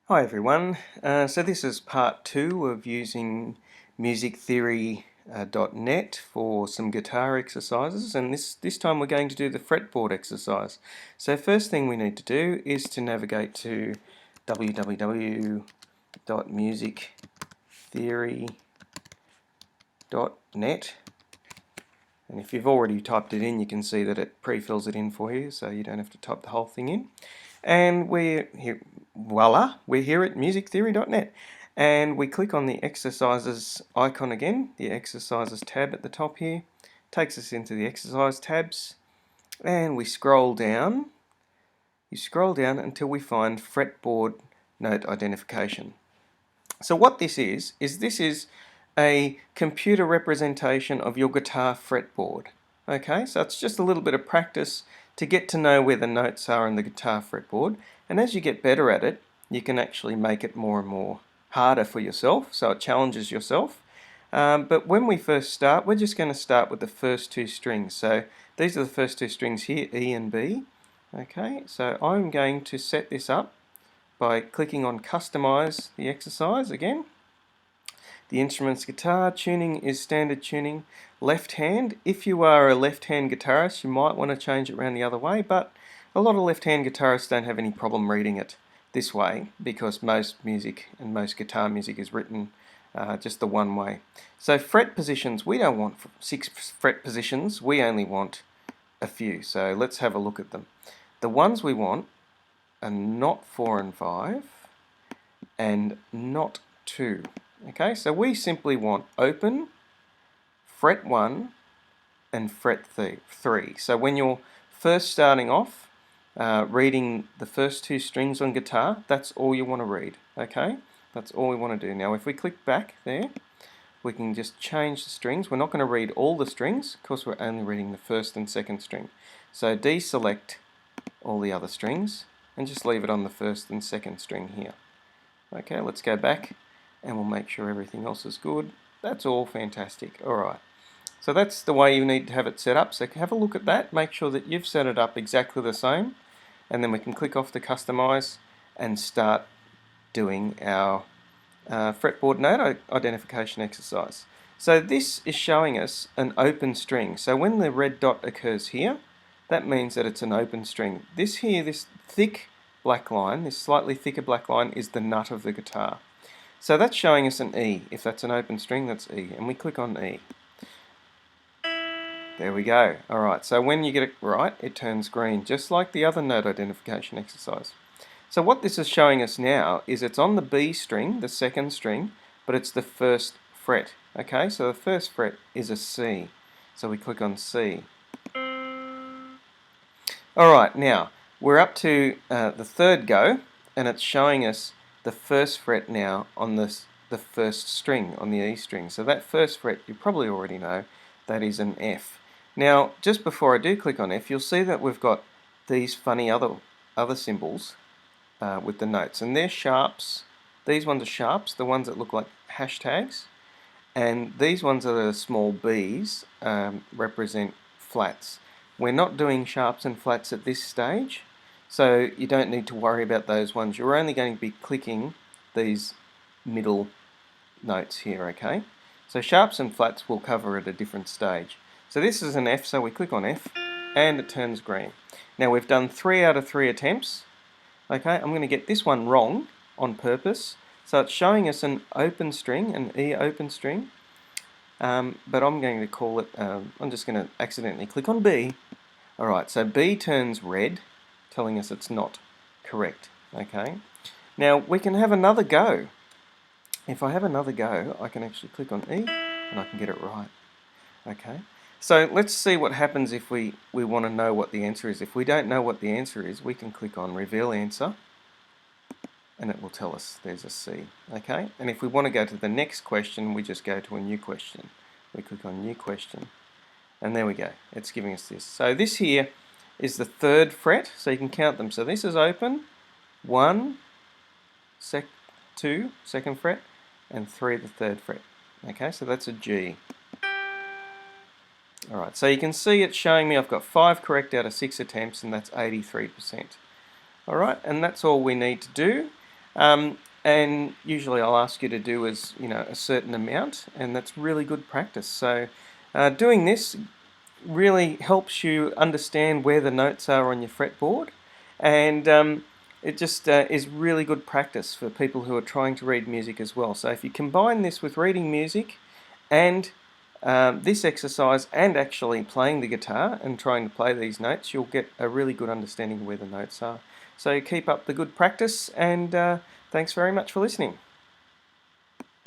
Hi everyone, so this is part 2 of using musictheory.net for some guitar exercises, and this time we're going to do the fretboard exercise. So first thing we need to do is to navigate to www.musictheory.net, and if you've already typed it in you can see that it pre-fills it in for you, so you don't have to type the whole thing in. And we're here, voila, we're here at musictheory.net. And we click on the exercises icon again, the exercises tab at the top here. Takes us into the exercise tabs. And we scroll down. You scroll down until we find fretboard note identification. So what this is this is a computer representation of your guitar fretboard. Okay, so it's just a little bit of practice to get to know where the notes are in the guitar fretboard, and as you get better at it, you can actually make it more and more harder for yourself, so it challenges yourself. But when we first start, we're just going to start with the first two strings. So these are the first two strings here, E and B. Okay, so I'm going to set this up by clicking on Customize the exercise again. The instrument's guitar tuning is standard tuning, left hand. If you are a left hand guitarist, you might want to change it around the other way, but a lot of left hand guitarists don't have any problem reading it this way because most music and most guitar music is written just the one way. So fret positions, we don't want 6 fret positions, we only want a few. So let's have a look at them. The ones we want are not 4 and 5 and not 2. Okay, so we simply want open, fret 1 and fret 3. So when you're first starting off reading the first two strings on guitar, that's all you want to read. Okay, that's all we want to do. Now if we click back there, we can just change the strings. We're not going to read all the strings because we're only reading the first and second string. So deselect all the other strings and just leave it on the first and second string here. Okay, let's go back and we'll make sure everything else is good. That's all fantastic. Alright, so that's the way you need to have it set up. So have a look at that, make sure that you've set it up exactly the same, and then we can click off to customize and start doing our fretboard note identification exercise. So this is showing us an open string. So when the red dot occurs here, that means that it's an open string. This here, this thick black line, this slightly thicker black line, is the nut of the guitar. So that's showing us an E. If that's an open string, that's E. And we click on E. There we go. Alright, so when you get it right, it turns green, just like the other note identification exercise. So what this is showing us now is it's on the B string, the second string, but it's the first fret. Okay, so the first fret is a C. So we click on C. Alright, now we're up to the third go, and it's showing us the first fret now on the first string, on the E string. So that first fret, you probably already know, that is an F. Now, just before I do click on F, you'll see that we've got these funny other symbols with the notes, and they're sharps. These ones are sharps, the ones that look like hashtags, and these ones that are small b's represent flats. We're not doing sharps and flats at this stage, so you don't need to worry about those ones. You're only going to be clicking these middle notes here, okay? So sharps and flats we'll cover at a different stage. So this is an F, so we click on F, and it turns green. Now we've done 3 out of 3 attempts. Okay, I'm going to get this one wrong on purpose. So it's showing us an open string, an E open string, but I'm going to call it, I'm just going to accidentally click on B. Alright, so B turns red, telling us it's not correct. Okay, now we can have another go. If I have another go, I can actually click on E and I can get it right. Okay, so let's see what happens if we want to know what the answer is. If we don't know what the answer is, we can click on Reveal Answer and it will tell us there's a C. Okay, and if we want to go to the next question, we just go to a new question. We click on New Question and there we go. It's giving us this. So this here is the third fret, so you can count them. So this is open, 1, 2, second fret, and 3, the third fret. Okay, so that's a G. Alright, so you can see it's showing me I've got 5 correct out of 6 attempts, and that's 83%. Alright, and that's all we need to do. And usually I'll ask you to do as a certain amount, and that's really good practice. So doing this really helps you understand where the notes are on your fretboard, and it just is really good practice for people who are trying to read music as well. So if you combine this with reading music and this exercise and actually playing the guitar and trying to play these notes, you'll get a really good understanding of where the notes are. So keep up the good practice, and thanks very much for listening.